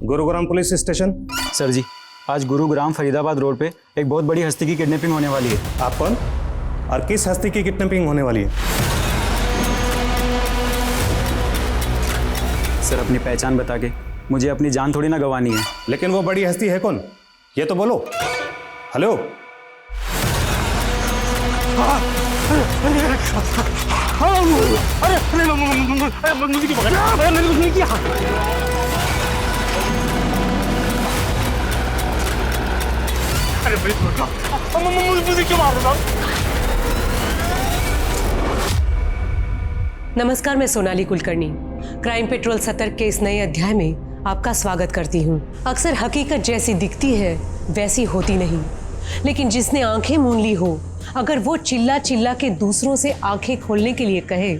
Gurugram police station. Sir ji, आज Gurugram Faridabad road पे एक बहुत बड़ी हस्ती की किडनैपिंग होने वाली है। आप कौन और किस हस्ती की किडनैपिंग होने वाली है? सर, अपनी पहचान बता के मुझे अपनी जान थोड़ी ना गंवानी है। लेकिन वो बड़ी हस्ती है कौन, ये तो बोलो। हेलो। मुझे क्यों मार रहा? नमस्कार, मैं सोनाली कुलकर्णी क्राइम पेट्रोल सतर्क के इस नए अध्याय में आपका स्वागत करती हूँ। अक्सर हकीकत जैसी दिखती है वैसी होती नहीं, लेकिन जिसने आंखें मूंद ली हो, अगर वो चिल्ला चिल्ला के दूसरों से आंखें खोलने के लिए कहे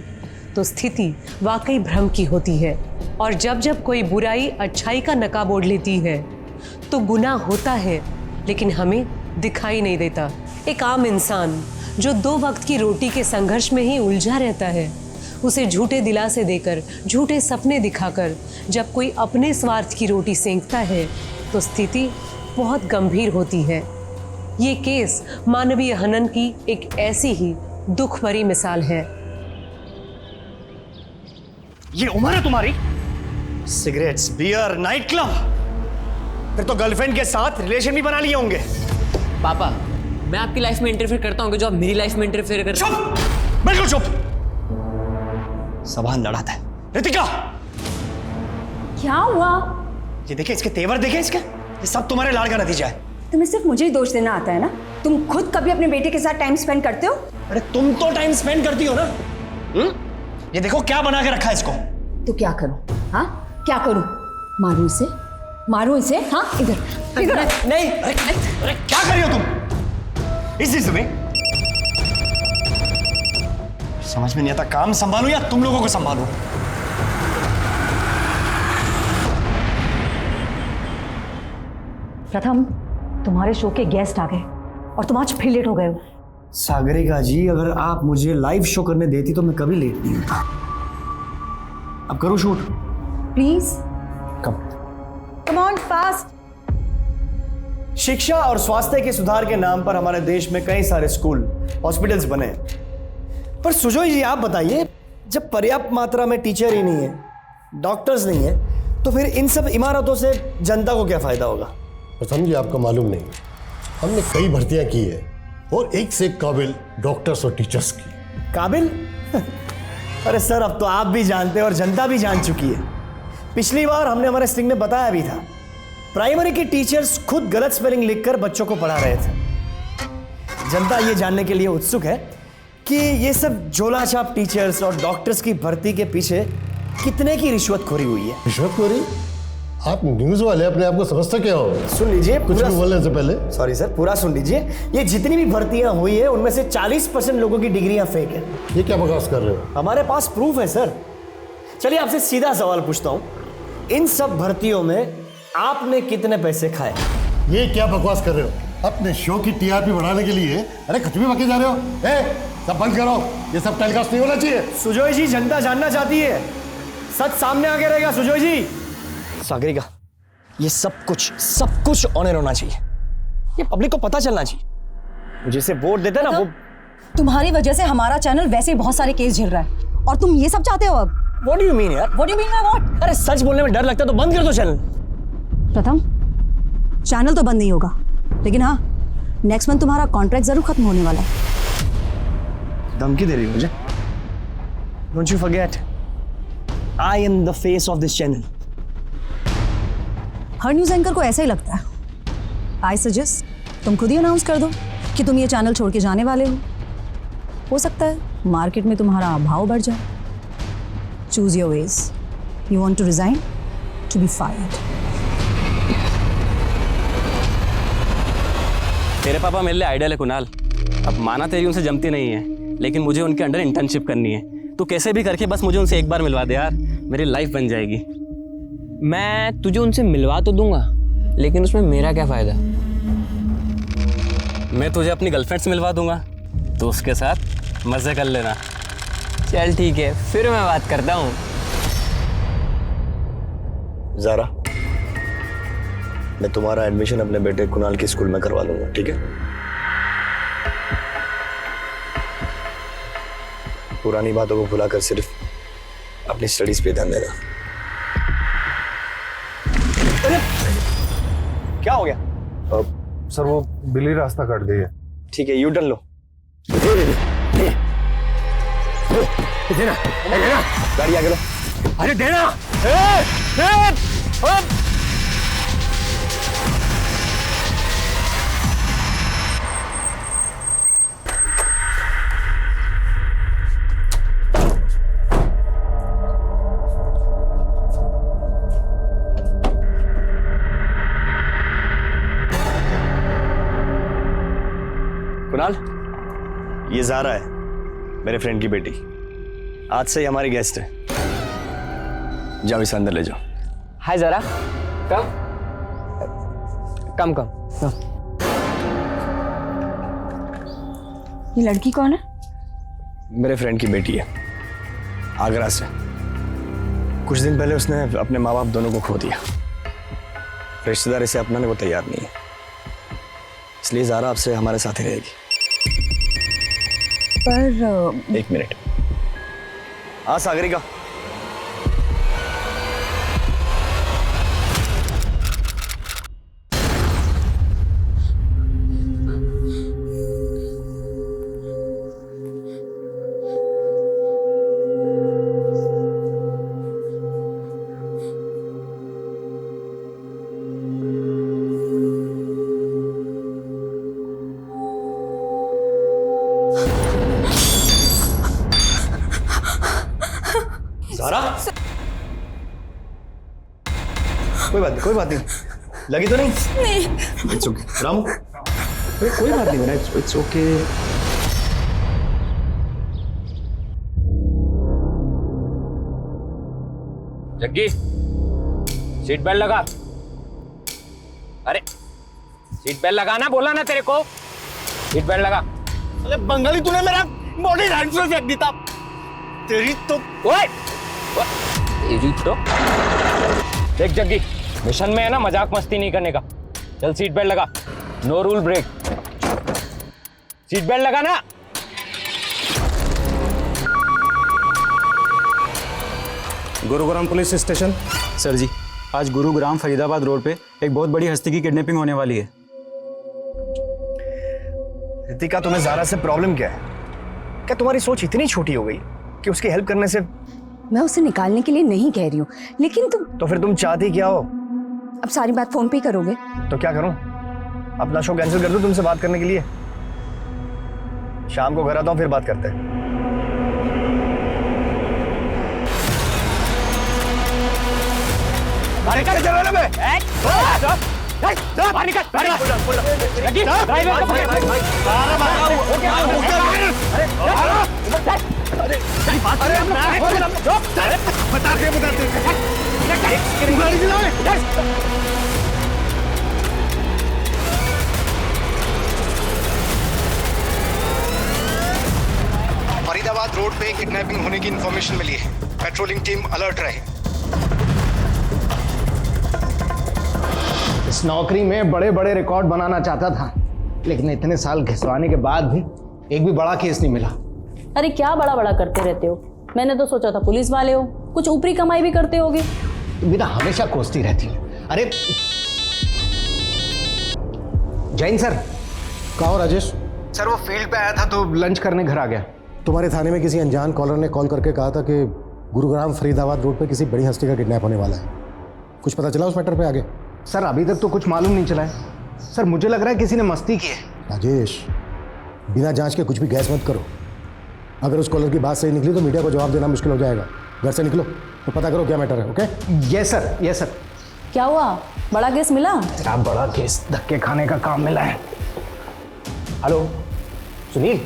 तो स्थिति वाकई भ्रम की होती है। और जब जब कोई बुराई अच्छाई का नकाब ओढ़ लेती है तो गुनाह होता है, लेकिन हमें दिखाई नहीं देता। एक आम इंसान जो 2 वक्त की रोटी के संघर्ष में ही उलझा रहता है, उसे झूठे दिलासे देकर, झूठे सपने दिखाकर जब कोई अपने स्वार्थ की रोटी सेंकता है तो स्थिति बहुत गंभीर होती है। ये केस मानवीय हनन की एक ऐसी ही दुख भरी मिसाल है। ये उम्र है तुम्हारी? सिगरेट्स, बियर, नाइट क्लब, फिर तो गर्लफ्रेंड के साथ रिलेशन भी बना लिए होंगे। पापा, मैं आपकी लाइफ में इंटरफेयर करता हूँ कि जो आप मेरी लाइफ में इंटरफेयर कर? चुप, बिल्कुल चुप। सवाल लड़ाता है। रितिका, क्या हुआ? ये देखे इसके तेवर, देखे इसके, ये सब तुम्हारे लाड़ का नतीजा है। तुम्हें सिर्फ मुझे ही दोष देना आता है ना? तुम खुद कभी अपने बेटे के साथ टाइम स्पेंड करते हो? अरे तुम तो टाइम स्पेंड करती हो ना। ये देखो क्या बना के रखा है इसको। तो क्या करूं? हाँ, क्या करूं? मारूं इसे? मारूं इसे? हाँ, इधर इधर। नहीं, अरे क्या कर रही हो तुम इस चीज में? समझ में नहीं आता, काम संभालूं या तुम लोगों को संभालूं? प्रथम, तुम्हारे शो के गेस्ट आ गए और तुम आज फिर लेट हो गए हो। सागरिका जी, अगर आप मुझे लाइव शो करने देती तो मैं कभी लेट नहीं होता। अब करूं shoot? Please come on fast. शिक्षा और स्वास्थ्य के सुधार के नाम पर हमारे देश में कई सारे स्कूल, हॉस्पिटल्स बने हैं। पर सुजोय जी, आप बताइए, जब पर्याप्त मात्रा में टीचर ही नहीं है, डॉक्टर्स नहीं है, तो फिर इन सब इमारतों से जनता को क्या फायदा होगा? प्रथम जी, आपको मालूम नहीं, हमने कई भर्तियां की है और एक से एक काबिल डॉक्टर्स और टीचर्स की। काबिल? अरे सर, अब तो आप भी जानते हैं और जनता भी जान चुकी है। पिछली बार हमने हमारे स्टिंग में बताया भी था, प्राइमरी के टीचर्स खुद गलत स्पेलिंग लिखकर बच्चों को पढ़ा रहे थे। जनता ये जानने के लिए उत्सुक है कि ये सब झोलाछाप टीचर्स और डॉक्टर्स की भर्ती के पीछे कितने की रिश्वतखोरी हुई है। रिश्वतखोरी? आप न्यूज वाले अपने आप को समझते क्या हो? सुन लीजिए, कुछ भी बोलने से पहले। सॉरी सर, पूरा सुन लीजिए। ये जितनी भी भर्तियां हुई है उनमें से 40% लोगों की डिग्रियां फेक है। ये क्या बकवास कर रहे हो? हमारे पास प्रूफ है सर। चलिए आपसे सीधा सवाल पूछता हूं, इन सब भर्तियों में आपने कितने पैसे खाए? ये क्या बकवास कर रहे हो? अपने शो की टीआरपी बढ़ाने के लिए अरे कुछ भी बके जा रहे हो। सब बंद करो, ये सब टेलीकास्ट नहीं होना चाहिए। सुजोय जी, जनता जानना चाहती है, सच सामने आके रहेगा। सुजोय जी। सागरिका, ये सब कुछ ऑनर होना चाहिए, ये पब्लिक को पता चलना चाहिए। जिसे वोट देते ना, वो तुम्हारी वजह से हमारा चैनल वैसे ही बहुत सारे केस झेल रहा है और तुम ये सब चाहते हो अब? What do you mean यार? What do you mean by what? अरे सच बोलने में डर लगता है तो बंद कर दो चैनल। प्रथम, चैनल तो बंद नहीं होगा, लेकिन हाँ, नेक्स्ट मंथ तुम्हारा कॉन्ट्रैक्ट जरूर खत्म होने वाला है। धमकी दे रही हो मुझे? Don't you forget, I am the face of this channel. Her news anchor को ऐसा ही लगता है। आई सजेस्ट तुम खुद ही अनाउंस कर दो कि तुम ये चैनल छोड़ के जाने वाले हो सकता है मार्केट में तुम्हारा भाव बढ़ जाए। Choose your wage. You want to resign, to be fired. तेरे पापा मेरे लिए आइडियल है कुणाल। अब माना तेरी उनसे जमती नहीं है, लेकिन मुझे उनके अंडर इंटर्नशिप करनी है। तू कैसे भी करके बस मुझे उनसे एक बार मिलवा दे यार, मेरी लाइफ बन जाएगी। मैं तुझे उनसे मिलवा तो दूंगा, लेकिन उसमें मेरा क्या फायदा? मैं तुझे अपनी गर्लफ्रेंड से मिलवा दूंगा, तो उसके साथ मजे कर लेना। चल ठीक है, फिर मैं बात करता हूँ। ज़ारा, मैं तुम्हारा एडमिशन अपने बेटे कुणाल के स्कूल में करवा लूंगा, ठीक है? पुरानी बातों को भुलाकर सिर्फ अपनी स्टडीज पे ध्यान देना। क्या हो गया? सर वो बिल्ली रास्ता काट गई है। ठीक है, यू टर्न लो। देना, देना, गाड़ी आगे लो। अरे देना। कुणाल, ये ज़ारा है, मेरे फ्रेंड की बेटी। आज से ही हमारी गेस्ट है। जाओ इसे अंदर ले जाओ। हाय जरा, कम कम कम। ये लड़की कौन है? मेरे फ्रेंड की बेटी है, आगरा से। कुछ दिन पहले उसने अपने माँ बाप दोनों को खो दिया। रिश्तेदार इसे अपनाने को तैयार नहीं है, इसलिए ज़ारा आपसे हमारे साथ ही रहेगी। पर एक मिनट। हाँ सागरिका, ज़ारा, कोई बात नहीं, लगी तो नहीं? नहीं। It's okay. रामू, कोई बात नहीं, it's okay. Jaggi, seat belt लगा। अरे सीट बेल्ट लगाना बोला ना तेरे को, सीट बेल्ट लगा। अरे बंगाली, तूने मेरा बॉडी हैंड से फेंक दिया। तेरी तो ओए, तेरी तो देख जग्गी, मिशन में है ना मजाक मस्ती नहीं करने का। चल सीट बेल्ट लगा, no rule break. Seat belt लगा ना। Gurugram police station. Sir ji, आज गुरुग्राम फरीदाबाद रोड पे एक बहुत बड़ी हस्ती की किडनैपिंग होने वाली है। रितिका, तुम्हें ज़ारा से प्रॉब्लम क्या है? क्या तुम्हारी सोच इतनी छोटी हो गई कि उसकी हेल्प करने से? मैं उसे निकालने के लिए नहीं कह रही हूँ, लेकिन तुम तो फिर तुम चाहती क्या हो? अब सारी बात फोन पे ही करोगे? तो क्या करूं? अपना शो कैंसिल कर दूं तुमसे बात करने के लिए? शाम को घर आता हूं, फिर बात करते हैं। बाहर निकल, चलो ना बे। बाहर निकल, बाहर निकल। जग्गी, ड्राइवर को फरीदाबाद रोड पे किडनैपिंग होने की इंफॉर्मेशन मिली है। पेट्रोलिंग टीम अलर्ट रहे। इस नौकरी में बड़े बड़े रिकॉर्ड बनाना चाहता था, लेकिन इतने साल घिसवाने के बाद भी एक भी बड़ा केस नहीं मिला। अरे क्या बड़ा बड़ा करते रहते हो? मैंने तो सोचा था पुलिस वाले हो, कुछ ऊपरी कमाई भी करते होगे। तुम भी ना हमेशा कोसती रहती हो। अरे जैन सर। कहा हो राजेश? सर वो फील्ड पे आया था तो लंच करने घर आ गया। तुम्हारे थाने में किसी अनजान कॉलर ने कॉल करके कहा था कि गुरुग्राम फरीदाबाद रोड पे किसी बड़ी हस्ती का किडनैप होने वाला है। कुछ पता चला उस मैटर पे आगे? सर अभी तक तो कुछ मालूम नहीं चला है। सर मुझे लग रहा है किसी ने मस्ती की है। राजेश, बिना जांच के कुछ भी गैस मत करो। अगर उस कॉलर की बात सही निकली तो मीडिया को जवाब देना मुश्किल हो जाएगा। घर से निकलो तो पता करो क्या मैटर है। Okay? Yes sir, yes sir. क्या हुआ, बड़ा केस मिला? तेरा बड़ा केस धक्के खाने का काम मिला है। हेलो सुनील,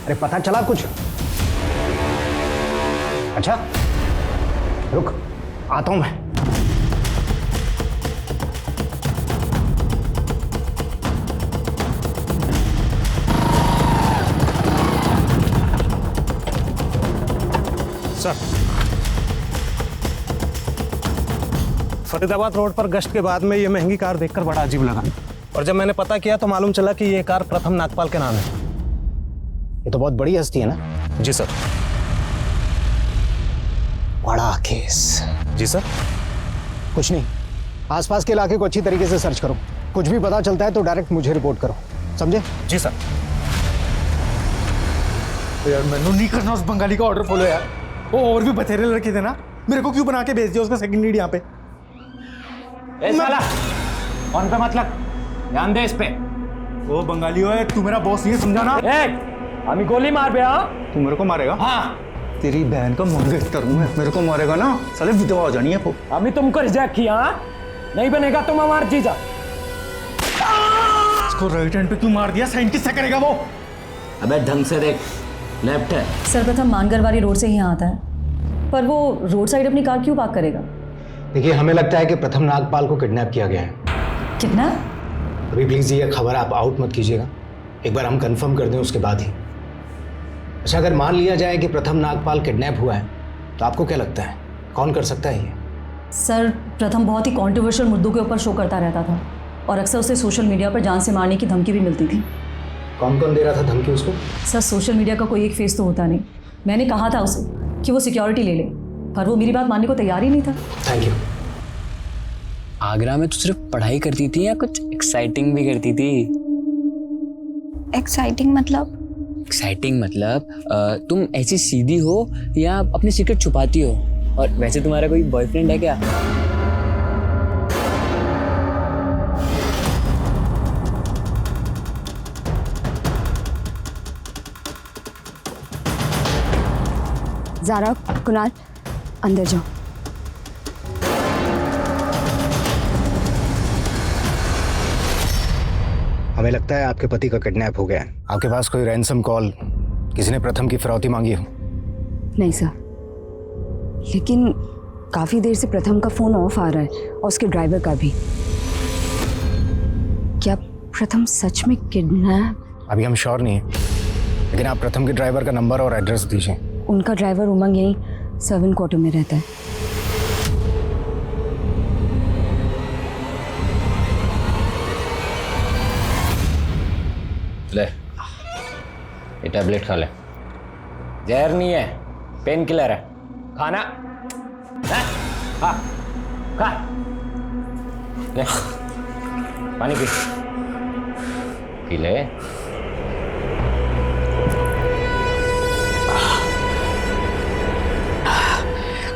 अरे पता चला कुछ? अच्छा रुक, आता हूं मैं। सर, फरीदाबाद रोड पर गश्त के बाद में ये महंगी कार देखकर बड़ा अजीब लगा, और जब मैंने पता किया तो मालूम चला कि ये कार प्रथम नागपाल के नाम है। ये तो बहुत बड़ी हस्ती है ना? जी सर। बड़ा केस। जी सर। कुछ नहीं, आसपास के इलाके को अच्छी तरीके से सर्च करो, कुछ भी पता चलता है तो डायरेक्ट मुझे रिपोर्ट करो, समझे? जी सर। यार मैंने नहीं करना उस बंगाली का ऑर्डर फॉलो यार, वो और भी बथेरे लड़के थे ना, मेरे को क्यों बना के भेज दिया उसका सेकंड लीड यहाँ पे? साला कौन पे मतलब, ध्यान दे इस पे। वो बंगाली हो, तू मेरा बॉस नहीं है, समझा ना? हमें गोली मार बे। हाँ तू मेरे को मारेगा? हाँ तेरी बहन का मंगेश करूँ मैं, मेरे को मारेगा ना साले विधवा हो जानी है वो। हमें तुमको रिजेक्ट किया, नहीं बनेगा तुम हमार जीजा। इसको राइट हैंड पे क्यों मार दिया? साइंटिस्ट से करेगा वो। अबे ढंग से देख, लेफ्ट है। सर्वप्रथम मानगर वाली रोड से यहाँ आता है, पर वो रोड साइड अपनी कार क्यों पार्क करेगा? देखिए, हमें लगता है कि प्रथम नागपाल को किडनैप किया गया है। कितना? अभी प्लीज ये खबर आप आउट मत कीजिएगा, एक बार हम कंफर्म कर दें उसके बाद ही। अच्छा, अगर मान लिया जाए कि प्रथम नागपाल किडनैप हुआ है तो आपको क्या लगता है कौन कर सकता है ये? सर, प्रथम बहुत ही कॉन्ट्रोवर्शियल मुद्दों के ऊपर शो करता रहता था और अक्सर उसे सोशल मीडिया पर जान से मारने की धमकी भी मिलती थी। कौन कौन दे रहा था धमकी उसको? सर, सोशल मीडिया का कोई एक फेस तो होता नहीं। मैंने कहा था उसे कि वो सिक्योरिटी ले ले, पर वो मेरी बात मानने को तैयार ही नहीं था। Thank you. आगरा में तो सिर्फ पढ़ाई करती थी या कुछ एक्साइटिंग भी करती थी? एक्साइटिंग मतलब? एक्साइटिंग मतलब तुम ऐसी सीधी हो या अपनी सीक्रेट छुपाती हो? और वैसे तुम्हारा कोई बॉयफ्रेंड है क्या? ज़ारा, कुणाल, अंदर जाओ। हमें लगता है आपके पति का किडनैप हो गया है। आपके पास कोई रैंसम कॉल, किसी ने प्रथम की फिरौती मांगी हो? नहीं सर, लेकिन काफ़ी देर से प्रथम का फ़ोन ऑफ आ रहा है और उसके ड्राइवर का भी। क्या प्रथम सच में किडनैप? अभी हम श्योर नहीं है, लेकिन आप प्रथम के ड्राइवर का नंबर और एड्रेस दीजिए। उनका ड्राइवर उमंग यहीं सर्वेंट क्वार्टर में रहता है। ले, ये टैबलेट खा ले। जहर नहीं है, पेन किलर है। खाना है? खा खा ले, पानी पी ले।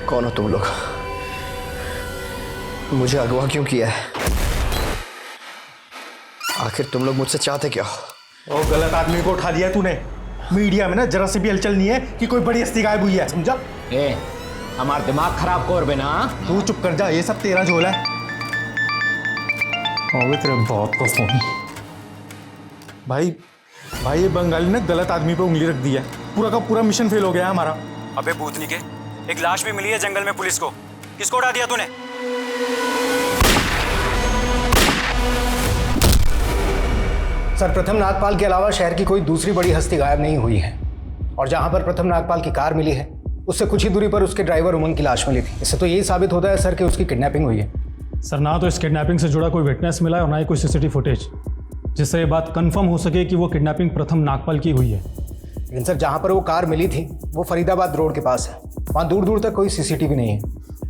कौन हो तुम लोग? मुझे अगवा क्यों किया है? आखिर तुम लोग मुझसे चाहते क्या हो? वो गलत आदमी को उठा लिया तूने। मीडिया में ना जरा से भी हलचल नहीं है कि कोई बड़ी हस्ती गायब हुई है, समझा? हमारा दिमाग खराब कर बेना। तू चुप कर जा, ये सब तेरा झोला है। तेरे बहुत को फोन। भाई ये बंगाली ने गलत आदमी पे उंगली रख दी है, पूरा का पूरा मिशन फेल हो गया है हमारा। अबे भूतनी के, एक लाश भी मिली है जंगल में पुलिस को। किसको उड़ा दिया तूने? सर, प्रथम नागपाल के अलावा शहर की कोई दूसरी बड़ी हस्ती गायब नहीं हुई है, और जहां पर प्रथम नागपाल की कार मिली है उससे कुछ ही दूरी पर उसके ड्राइवर उमंग की लाश मिली थी। इससे तो यही साबित होता है सर कि उसकी किडनैपिंग हुई है। सर, ना तो इस किडनैपिंग से जुड़ा कोई विटनेस मिला है और ना ही कोई सीसीटीवी फुटेज जिससे ये बात कंफर्म हो सके कि वो किडनैपिंग प्रथम नागपाल की हुई है। लेकिन सर, जहां पर वो कार मिली थी वो फरीदाबाद रोड के पास है, वहां दूर दूर तक कोई सीसीटीवी नहीं है।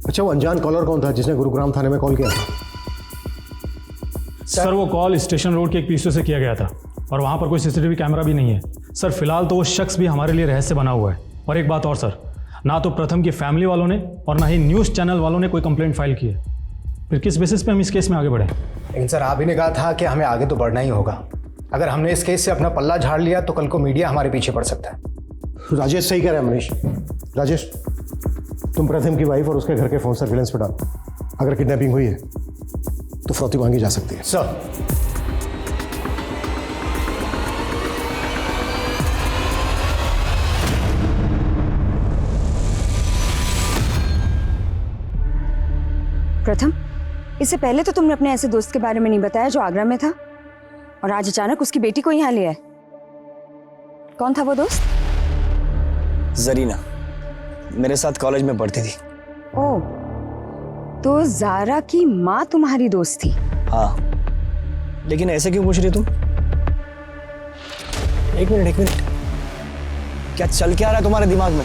अच्छा, वो अनजान कॉलर कौन था जिसने गुरुग्राम थाने में कॉल किया था? सर, वो कॉल स्टेशन रोड के एक पीसीओ से किया गया था और वहाँ पर कोई सीसीटीवी कैमरा भी नहीं है। सर, फिलहाल तो वो शख्स भी हमारे लिए रहस्य बना हुआ है। और एक बात और सर, ना तो प्रथम की फैमिली वालों ने और ना ही न्यूज़ चैनल वालों ने कोई कंप्लेंट फाइल की है। फिर किस बेसिस पे हम इस केस में आगे बढ़े? लेकिन सर, आप ही ने कहा था कि हमें आगे तो बढ़ना ही होगा। अगर हमने इस केस से अपना पल्ला झाड़ लिया तो कल को मीडिया हमारे पीछे पड़ सकता है। राजेश सही कह रहा है मनीष। राजेश, तुम प्रथम की वाइफ और उसके घर के फोन सर्विलेंस पे डालो। अगर किडनैपिंग हुई है तो फिरौती मांगी जा सकती है। सर, प्रथम, इससे पहले तो तुमने अपने ऐसे दोस्त के बारे में नहीं बताया जो आगरा में था, और आज अचानक उसकी बेटी को यहाँ लिया है। कौन था वो दोस्त? जरीना, मेरे साथ कॉलेज में पढ़ती थी। ओह, तो जारा की माँ तुम्हारी दोस्त थी? हाँ, लेकिन ऐसे क्यों पूछ रही तुम? एक मिनट, क्या चल क्या रहा है तुम्हारे दिमाग में?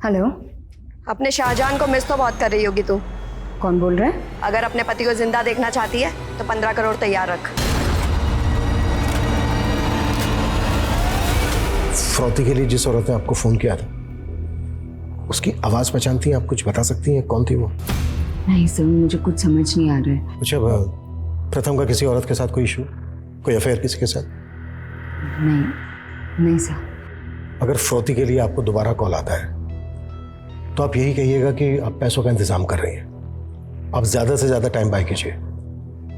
हेलो, अपने शाहजहां को मिस तो बहुत कर रही होगी तू। कौन बोल रहा है? अगर अपने पति को जिंदा देखना चाहती है तो 15 करोड़ तैयार रख। फ्रौती के लिए जिस औरत ने आपको फोन किया था, उसकी आवाज पहचानती हैं आप? कुछ बता सकती हैं कौन थी वो? नहीं सर, मुझे कुछ समझ नहीं आ रहा है। अच्छा, प्रथम का किसी औरत के साथ कोई इशू, कोई अफेयर किसी के साथ? नहीं सर। अगर फ्रौती के लिए आपको दोबारा कॉल आता है तो आप यही कहिएगा कि आप पैसों का इंतजाम कर रही हैं। आप ज्यादा से ज्यादा टाइम बाय कीजिए।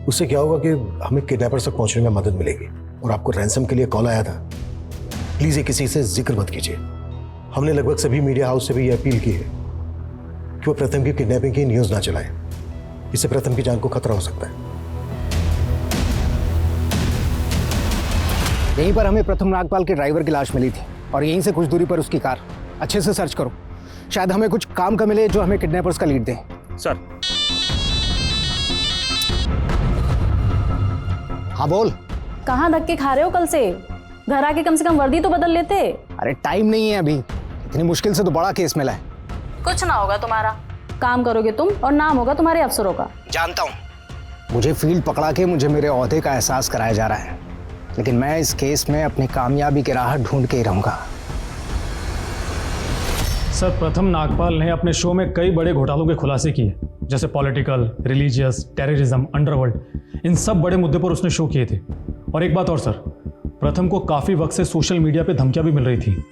उससे क्या होगा कि हमें किडनैपर्स तक पहुंचने में मदद मिलेगी। और आपको रैंसम के लिए कॉल आया था, प्लीज ये किसी से जिक्र मत कीजिए। हमने लगभग सभी मीडिया हाउस से भी ये अपील की है कि वो प्रथम की किडनैपिंग की न्यूज ना चलाएं। इससे प्रथम की जान को खतरा हो सकता है। यहीं पर हमें प्रथम नागपाल के ड्राइवर की लाश मिली थी और यहीं से कुछ दूरी पर उसकी कार। अच्छे से सर्च करो, शायद हमें कुछ काम का मिले जो हमें किडनैपर्स का लीड दे। सर। हाँ बोल। कहाँ धक्के खा रहे हो कल से? घर आके कम से कम वर्दी तो बदल लेते। अरे टाइम नहीं है अभी, इतनी मुश्किल से तो बड़ा केस मिला है। कुछ ना होगा तुम्हारा, काम करोगे तुम और नाम होगा तुम्हारे अफसरों का। जानता हूँ, मुझे फील्ड पकड़ा के मुझे मेरे ओहदे का एहसास कराया जा रहा है, लेकिन मैं इस केस में अपनी कामयाबी की राह ढूंढ के ही रहूंगा। सर, प्रथम नागपाल ने अपने शो में कई बड़े घोटालों के खुलासे किए, जैसे पॉलिटिकल, रिलीजियस, टेररिज्म, अंडरवर्ल्ड। इन सब बड़े मुद्दे पर उसने शो किए थे। और एक बात और सर, प्रथम को काफी वक्त से सोशल मीडिया पे धमकियां भी मिल रही थी।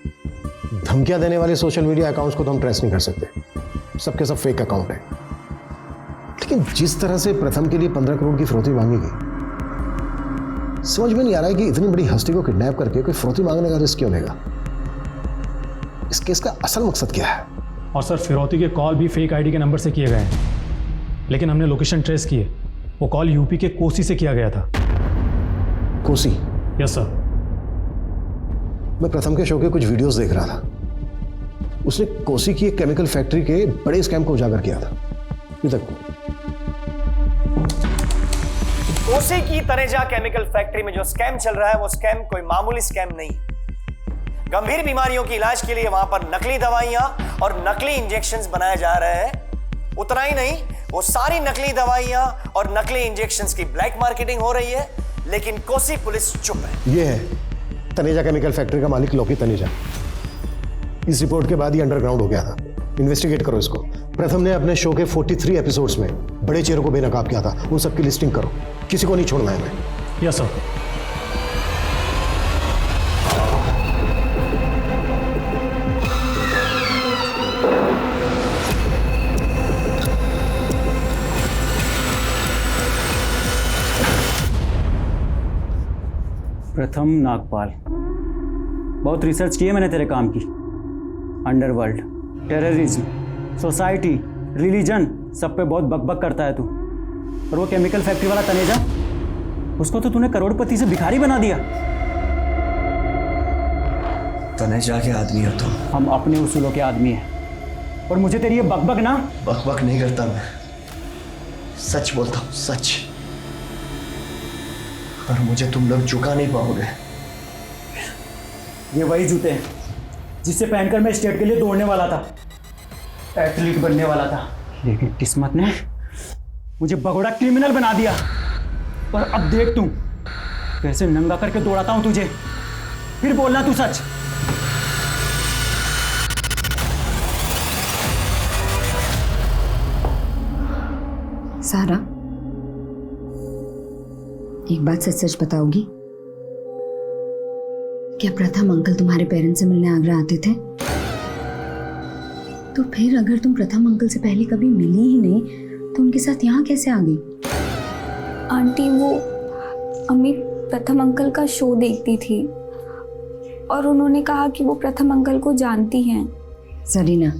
धमकियां देने वाले सोशल मीडिया अकाउंट्स को तो हम ट्रेस नहीं कर सकते, सबके सब फेक अकाउंट है। लेकिन जिस तरह से प्रथम के लिए 15 करोड़ की फिरौती मांगी गई, समझ में नहीं आ रहा है कि इतनी बड़ी हस्ती को किडनैप करके कोई फिरौती मांगने का रिस्क क्यों लेगा। इस केस का असल मकसद क्या है? और सर, फिरौती के कॉल भी फेक आईडी के नंबर से किए गए हैं, लेकिन हमने लोकेशन ट्रेस किए। वो कॉल यूपी के कोसी से किया गया था। कोसी? Yes sir. मैं प्रथम के शो के कुछ वीडियोस देख रहा था। उसने कोसी की एक केमिकल फैक्ट्री के बड़े स्कैम को उजागर किया था। अभी तक कोसी की तनेजा केमिकल फैक्ट्री में जो स्कैम चल रहा है, वो स्कैम कोई मामूली स्कैम नहीं। गंभीर बीमारियों की इलाज के लिए वहां पर नकली दवाइयां और नकली इंजेक्शंस बनाए जा रहे हैं। उतना ही नहीं, वो सारी नकली दवाइयां और नकली इंजेक्शंस की ब्लैक मार्केटिंग हो रही है, लेकिन कोसी पुलिस चुप है। ये है तनेजा केमिकल फैक्ट्री का मालिक लोकी तनेजा। इस रिपोर्ट के बाद ही अंडरग्राउंड हो गया था। इन्वेस्टिगेट करो इसको। प्रथम ने अपने शो के 43 एपिसोड्स में बड़े चेहरों को बेनकाब किया था। उन सबकी लिस्टिंग करो, किसी को नहीं छोड़ना है। मैं यस सर। प्रथम नागपाल, बहुत रिसर्च की है मैंने तेरे काम की। अंडरवर्ल्ड, टेररिज्म, सोसाइटी, रिलीजन, सब पे बहुत बकबक करता है तू। और वो केमिकल फैक्ट्री वाला तनेजा, उसको तो तूने करोड़पति से भिखारी बना दिया। तनेजा के आदमी हो तुम। हम अपने उसूलों के आदमी हैं। और मुझे तेरी ये बकबक ना। बकबक नहीं करता मैं, सच बोलता हूँ, सच। और मुझे तुम लोग झुका नहीं पाओगे। ये वही जूते हैं जिससे पहनकर मैं स्टेट के लिए दौड़ने वाला था, एथलीट बनने वाला था, लेकिन किस्मत ने मुझे भगोड़ा क्रिमिनल बना दिया। और अब देख तू कैसे नंगा करके दौड़ाता हूं तुझे। फिर बोलना तू सच। सारा, एक बात सच सच बताओगी? क्या प्रथम अंकल तुम्हारे पेरेंट्स से मिलने आगरा आते थे? तो फिर अगर तुम प्रथम अंकल से पहले कभी मिली ही नहीं, तो उनके साथ यहाँ कैसे आ गई? आंटी, वो अम्मी प्रथम अंकल का शो देखती थी और उन्होंने कहा कि वो प्रथम अंकल को जानती हैं। जरीना,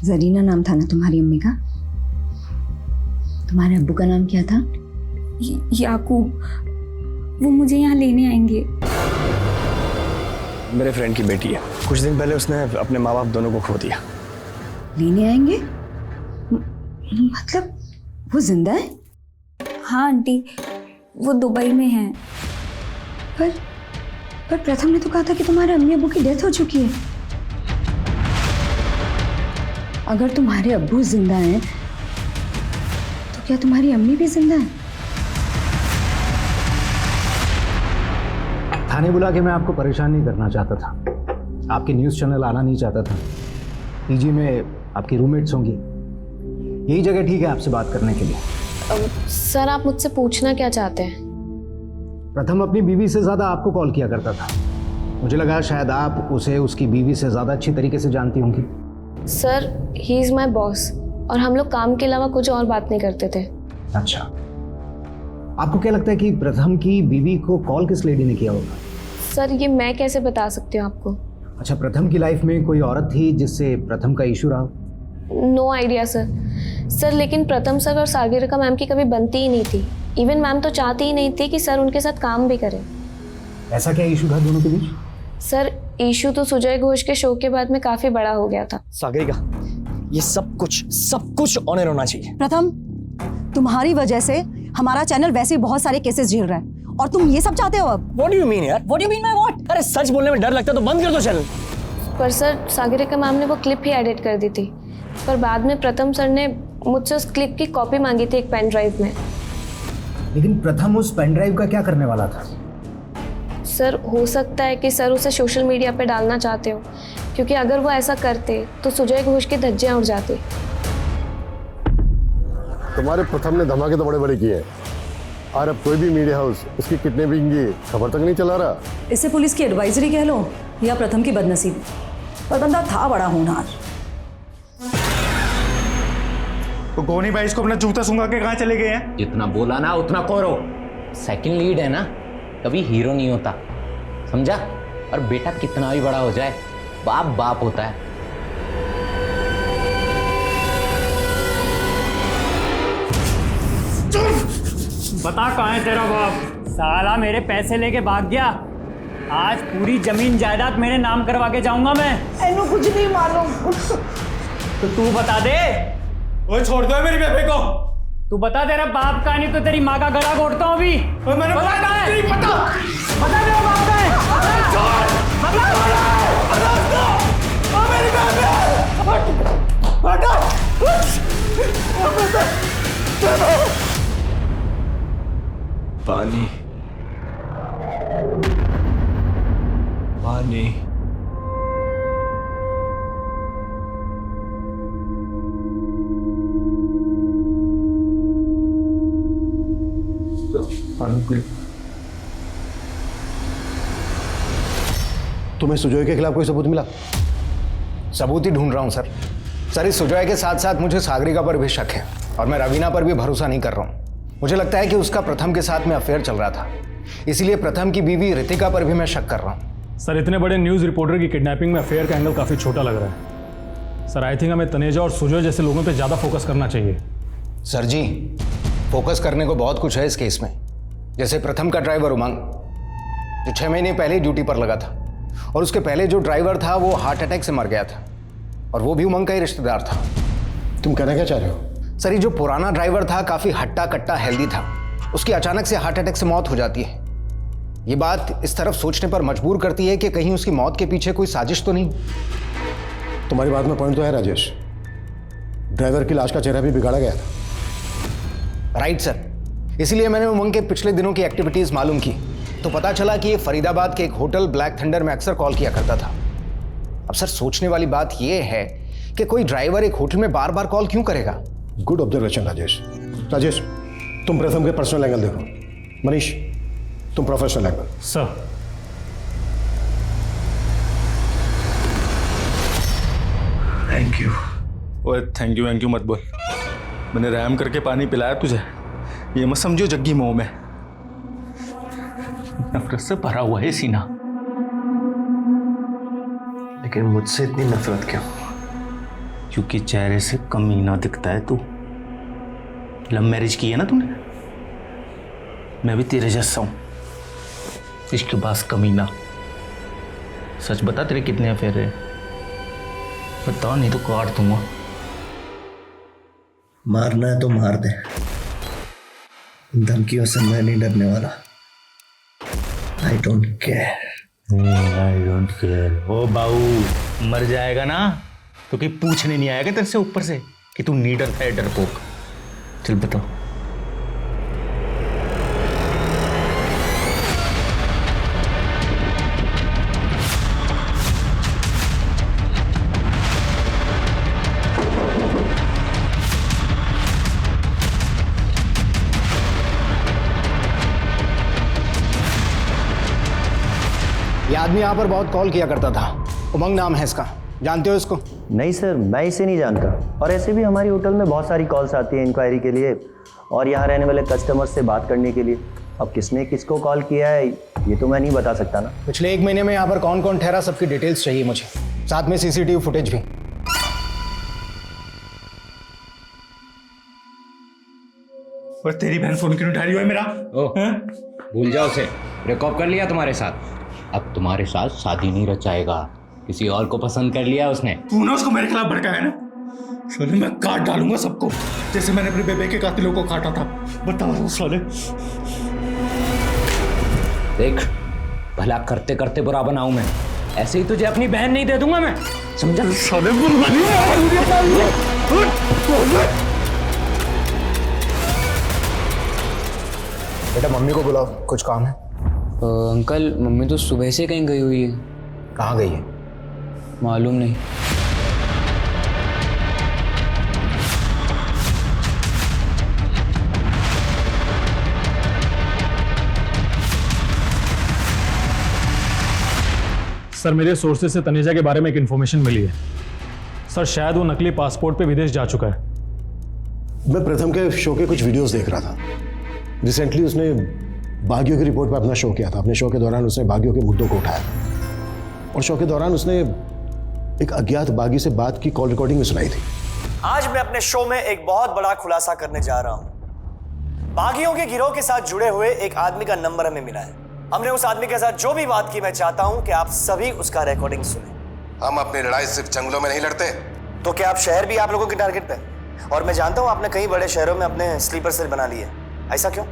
जरीना नाम था ना तुम्हारी अम्मी का? तुम्हारे अब्बू का नाम क्या था? याकूब। वो मुझे यहाँ लेने आएंगे। मेरे फ्रेंड की बेटी है। कुछ दिन पहले उसने अपने माँ बाप दोनों को खो दिया। लेने आएंगे? मतलब वो जिंदा है? हाँ आंटी, वो दुबई में है। पर प्रथम ने तो कहा था कि तुम्हारे अम्मी अब्बू की डेथ हो चुकी है। अगर तुम्हारे अब्बू जिंदा हैं तो क्या तुम्हारी अम्मी भी जिंदा है? थाने बुला के मैं आपको परेशान नहीं करना चाहता था, आपके न्यूज़ चैनल आना नहीं चाहता था। पीजी में आपकी रूममेट्स होंगी, यही जगह ठीक है आपसे बात करने के लिए। सर आप मुझसे पूछना क्या चाहते हैं? प्रथम अपनी बीवी से ज़्यादा आपको कॉल किया करता था। मुझे लगा शायद आप उसे उसकी बीवी से ज़्यादा अच्छी तरीके से जानती होंगी। Sir he is my boss और हम लोग काम के अलावा कुछ और बात नहीं करते थे। अच्छा, आपको क्या लगता है कि प्रथम की बीवी को कॉल किस लेडी ने किया होगा? सर ये मैं कैसे बता सकती हूँ आपको? अच्छा, प्रथम की लाइफ में कोई औरत थी जिससे प्रथम का इशू रहा? नो आइडिया सर लेकिन प्रथम सर और सागरिका मैम की कभी बनती ही नहीं थी। इवन मैम तो चाहती ही नहीं थी कि सर उनके साथ काम भी करें। ऐसा क्या इशू था दोनों के बीच? सर इशू तो सुजय घोष के शो के बाद में काफी बड़ा हो गया था। सागरिका, ये सब कुछ ऑनर होना चाहिए। प्रथम, तुम्हारी वजह से हमारा चैनल वैसे ही बहुत सारे केसेस झेल रहा है और तुम ये सब चाहते हो अब? What do you mean यार? What do you mean by what? अरे सच बोलने में डर लगता है तो बंद कर दो चैनल। पर सर सागरिका मैम ने वो क्लिप ही एडिट कर दी थी, पर बाद में प्रथम सर ने मुझसे उस क्लिप की कॉपी मांगी थी एक पेन ड्राइव में। लेकिन प्रथम उस पेन ड्राइव का क्या करने वाला था? सर हो सकता है कि सर उसे सोशल मीडिया पे डालना चाहते हो, क्योंकि अगर वो ऐसा करते तो सुजय घोष की धज्जियां उड़ जाती। तुम्हारे प्रथम ने धमाके तो बड़े बड़े किए हैं और अब कोई भी मीडिया हाउस उसकी किडनैपिंग की खबर तक नहीं चला रहा। इसे पुलिस की एडवाइजरी कह लो या प्रथम की बदनसीबी, पर बंदा था बड़ा होनहार। तो गोनी भाई इसको अपना जूता सूंघा के कहाँ चले गए हैं? जितना बोला ना उतना करो। सेकंड लीड है ना, कभी हीरो नहीं होता, समझा? और बेटा कितना भी बड़ा हो जाए बाप बाप होता है। बता कहाँ है तेरा बाप? साला मेरे पैसे लेके भाग गया। आज पूरी जमीन जायदाद मेरे नाम करवा के जाऊंगा मैं। इन्हें कुछ नहीं मालूम। तो तू बता दे। ओए छोड़ दो मेरी बेबे को। तू बता तेरा बाप का, नहीं तो तेरी माँ का गला घोटता हूँ अभी। मैंने बता कहाँ है? नहीं पता। बता तेरा बाप का है। पानी पानी तुम्हें सुजय के खिलाफ कोई सबूत मिला? सबूत ही ढूंढ रहा हूं सर। इस सुजय के साथ साथ मुझे सागरिका पर भी शक है और मैं रवीना पर भी भरोसा नहीं कर रहा हूं। मुझे लगता है कि उसका प्रथम के साथ में अफेयर चल रहा था, इसीलिए प्रथम की बीवी रितिका पर भी मैं शक कर रहा हूं। सर इतने बड़े न्यूज़ रिपोर्टर की किडनैपिंग में अफेयर का एंगल काफ़ी छोटा लग रहा है। सर आई थिंक हमें तनेजा और सुजय जैसे लोगों पे ज़्यादा फोकस करना चाहिए। सर जी, फोकस करने को बहुत कुछ है इस केस में। जैसे प्रथम का ड्राइवर उमंग, जो 6 महीने पहले ड्यूटी पर लगा था, और उसके पहले जो ड्राइवर था वो हार्ट अटैक से मर गया था, और वो भी उमंग का ही रिश्तेदार था। तुम कहना क्या चाह रहे हो? सर ये जो पुराना ड्राइवर था काफ़ी हट्टा कट्टा हेल्दी था, उसकी अचानक से हार्ट अटैक से मौत हो जाती है। ये बात इस तरफ सोचने पर मजबूर करती है कि कहीं उसकी मौत के पीछे कोई साजिश तो नहीं। तुम्हारी बात में पॉइंट तो है राजेश, ड्राइवर की लाश का चेहरा भी बिगाड़ा गया था। राइट सर, इसीलिए मैंने उमंग के पिछले दिनों की एक्टिविटीज़ मालूम की, तो पता चला कि ये फरीदाबाद के एक होटल ब्लैक थंडर में अक्सर कॉल किया करता था। अब सर सोचने वाली बात यह है कि कोई ड्राइवर एक होटल में बार बार कॉल क्यों करेगा? Good observation Rajesh. राजेश, तुम प्रथम के पर्सनल एंगल देखो। मनीष, तुम professional angle. Sir thank you. ओए थैंक यू मत बोल, मैंने रहम करके पानी पिलाया तुझे, ये मत समझो जग्गी मुंह में। नफरत से भरा हुआ है सीना। लेकिन मुझसे इतनी नफरत क्यों? क्योंकि चेहरे से कमीना दिखता है तू। लव मैरिज की है ना तूने, मैं भी तेरे जैसा हूं, इसके पास कमीना। सच बता, तेरे कितने अफेयर है? बता, नहीं तो काट दूंगा। मारना है तो मार दे, धमकियों से मैं नहीं डरने वाला। I don't care. ओ बाऊ, मर जाएगा ना तो कि पूछने नहीं आएगा तेरे से ऊपर से कि तू नीडर था या डरपोक? चल बताओ। ये आदमी यहाँ पर बहुत कॉल किया करता था, उमंग नाम है इसका, जानते हो इसको? नहीं सर, मैं इसे नहीं जानता। और ऐसे भी हमारी होटल में बहुत सारी कॉल्स आती हैं इंक्वायरी के लिए और यहाँ रहने वाले कस्टमर से बात करने के लिए। अब किसने किसको कॉल किया है ये तो मैं नहीं बता सकता ना। पिछले 1 महीने में यहाँ पर कौन कौन ठहरा सबकी डिटेल्स चाहिए मुझे, साथ में CCTV फुटेज भी। और तेरी बहन फोन क्यों उठा रही है मेरा? भूल जाओ उसे, ब्रेकअप कर लिया तुम्हारे साथ, अब तुम्हारे साथ शादी नहीं रचाएगा, किसी और को पसंद कर लिया उसने। तू ना उसको मेरे खिलाफ भड़काया ना, साले मैं काट डालूंगा सबको, जैसे मैंने अपने बेबे के कातिलों को काटा था। बता रहा हूँ साले। देख, भला करते करते बुरा बनाऊं मैं, ऐसे ही तुझे अपनी बहन नहीं दे दूंगा मैं, समझा? साले बेटा मम्मी को बुलाओ, कुछ काम है। अंकल, मम्मी तो सुबह से कहीं गई हुई है। कहाँ गई है? मालूम नहीं। सर, मेरे सोर्सेज से तनेजा के बारे में एक इन्फॉर्मेशन मिली है। सर, शायद वो नकली पासपोर्ट पे विदेश जा चुका है। मैं प्रथम के शो के कुछ वीडियोस देख रहा था। रिसेंटली उसने बागियों की रिपोर्ट पर अपना शो किया था। अपने शो के दौरान उसने बागियों के मुद्दों को उठाया और शो के दौरान उसने एक अज्ञात बागी से बात की कॉल रिकॉर्डिंग भी सुनाई थी। आज मैं अपने शो में एक बहुत बड़ा खुलासा करने जा रहा हूं। बागियों के गिरोह के साथ जुड़े हुए एक आदमी का नंबर हमें मिला है। हमने उस आदमी के साथ जो भी बात की, मैं चाहता हूं कि आप सभी उसका रिकॉर्डिंग सुने। हम अपनी लड़ाई सिर्फ जंगलों में नहीं लड़ते। तो क्या आप शहर भी आप लोगों के टारगेट पे? और मैं जानता हूं आपने कई बड़े शहरों में अपने स्लीपर सेल बना लिए, ऐसा क्यों?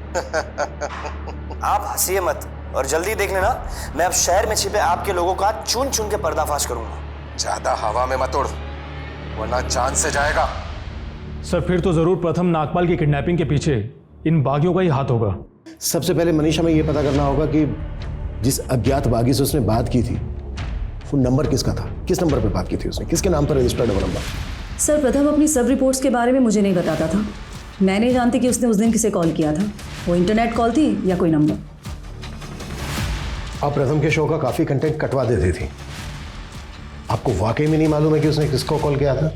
आप हंसिए मत और जल्दी देख लेना, मैं अब शहर में छिपे आपके लोगों का चुन चुन के पर्दाफाश करूंगा। ज्यादा हवा में मत उड़, वरना चांद से जाएगा। सर, फिर तो जरूर प्रथम नागपाल की किडनैपिंग के पीछे इन बागियों का ही हाथ होगा। सबसे पहले मनीषा में यह पता करना होगा कि जिस अज्ञात बागी से उसने बात की थी वो नंबर किसका था, किस नंबर पर बात की थी उसने, किसके नाम पर रजिस्टर्ड है वो नंबर। सर, प्रथम अपनी सब रिपोर्ट्स के बारे में मुझे नहीं बताता था। मैं नहीं जानती कि उसने उस दिन किसे कॉल किया था, वो इंटरनेट कॉल थी या कोई नंबर। आप प्रथम के शो का काफी कंटेंट कटवा देती थी। आपको वाकई में नहीं मालूम है कि उसने किसको कॉल किया था?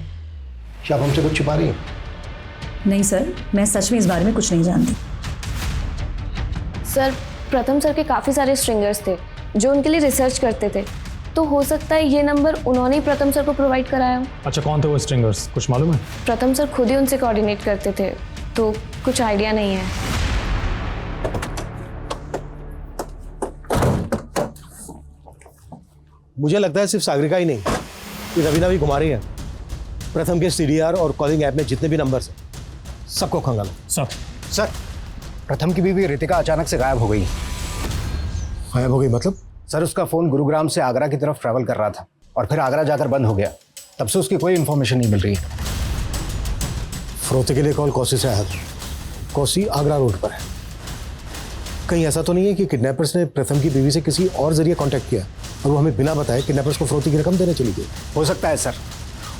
क्या आप हमसे कुछ छुपा रही हैं? नहीं सर, मैं सच में इस बारे में कुछ नहीं जानती। सर, प्रथम सर के काफ़ी सारे स्ट्रिंगर्स थे जो उनके लिए रिसर्च करते थे, तो हो सकता है ये नंबर उन्होंने ही प्रथम सर को प्रोवाइड कराया हो। अच्छा, कौन थे वो स्ट्रिंगर्स, कुछ मालूम है? प्रथम सर खुद ही उनसे कोऑर्डिनेट करते थे, तो कुछ आइडिया नहीं है। मुझे लगता है सिर्फ सागरिका ही नहीं, ये रवीना भी घुमा रही है। प्रथम के CDR और कॉलिंग ऐप में जितने भी नंबर्स हैं सबको खंगालो। सर, प्रथम की बीवी रितिका अचानक से गायब हो गई। गायब हो गई मतलब? सर, उसका फोन गुरुग्राम से आगरा की तरफ ट्रैवल कर रहा था और फिर आगरा जाकर बंद हो गया। तब से उसकी कोई इन्फॉर्मेशन नहीं मिल रही है। फरोख्त के लिए कॉल कौसी से आया था। कौसी आगरा रोड पर है। कहीं ऐसा तो नहीं है कि किडनैपर्स ने प्रथम की बीवी से किसी और जरिए कांटेक्ट किया और वो हमें बिना बताए किडनैपर्स को फरोख्ती की रकम देने चली गई? हो सकता है सर।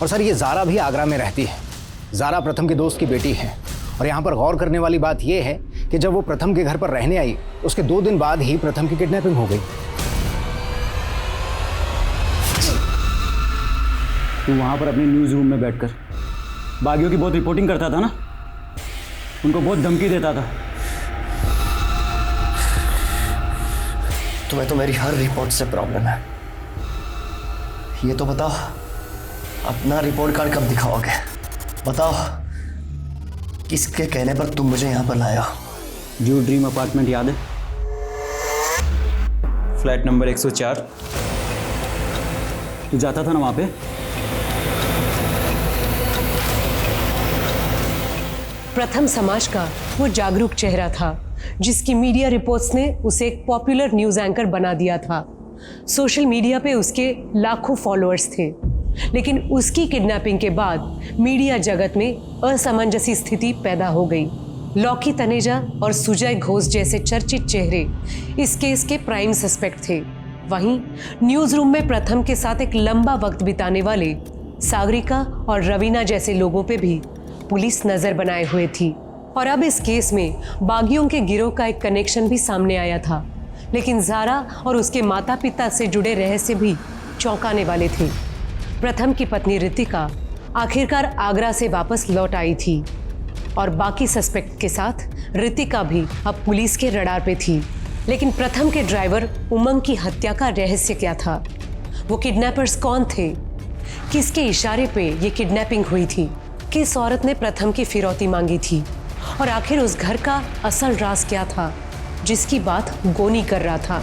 और सर, ये ज़ारा भी आगरा में रहती है। ज़ारा प्रथम के दोस्त की बेटी है। और यहाँ पर गौर करने वाली बात यह है कि जब वो प्रथम के घर पर रहने आई, उसके 2 दिन बाद ही प्रथम की किडनैपिंग हो गई। तू वहाँ पर अपने न्यूज़ रूम में बैठकर बागियों की बहुत रिपोर्टिंग करता था ना, उनको बहुत धमकी देता था। तुम्हें तो मेरी हर रिपोर्ट से प्रॉब्लम है। ये तो बताओ, अपना रिपोर्ट कार्ड कब दिखाओगे? बताओ, किसके कहने पर तुम मुझे यहाँ पर लाया? जो ड्रीम अपार्टमेंट याद है? Flat number 104। तू जाता था ना वहाँ पे? प्रथम समाज का वो जागरूक चेहरा था जिसकी मीडिया रिपोर्ट्स ने उसे एक पॉपुलर न्यूज़ एंकर बना दिया था। सोशल मीडिया पे उसके लाखों फॉलोअर्स थे, लेकिन उसकी किडनैपिंग के बाद मीडिया जगत में असमंजसी स्थिति पैदा हो गई। लॉकी तनेजा और सुजय घोष जैसे चर्चित चेहरे इस केस के प्राइम सस्पेक्ट थे। वहीं न्यूज़ रूम में प्रथम के साथ एक लंबा वक्त बिताने वाले सागरिका और रवीना जैसे लोगों पे भी पुलिस नजर बनाए हुए थी। और अब इस केस में बागियों के गिरोह का एक कनेक्शन भी सामने आया था, लेकिन ज़ारा और उसके माता पिता से जुड़े रहस्य भी चौंकाने वाले थे। प्रथम की पत्नी रितिका आखिरकार आगरा से वापस लौट आई थी और बाकी सस्पेक्ट के साथ रितिका भी अब पुलिस के रडार पे थी। लेकिन प्रथम के ड्राइवर उमंग की हत्या का रहस्य क्या था? वो किडनैपर्स कौन थे? किसके इशारे पे ये किडनैपिंग हुई थी? किस औरत ने प्रथम की फिरौती मांगी थी? और आखिर उस घर का असल राज क्या था जिसकी बात गोनी कर रहा था?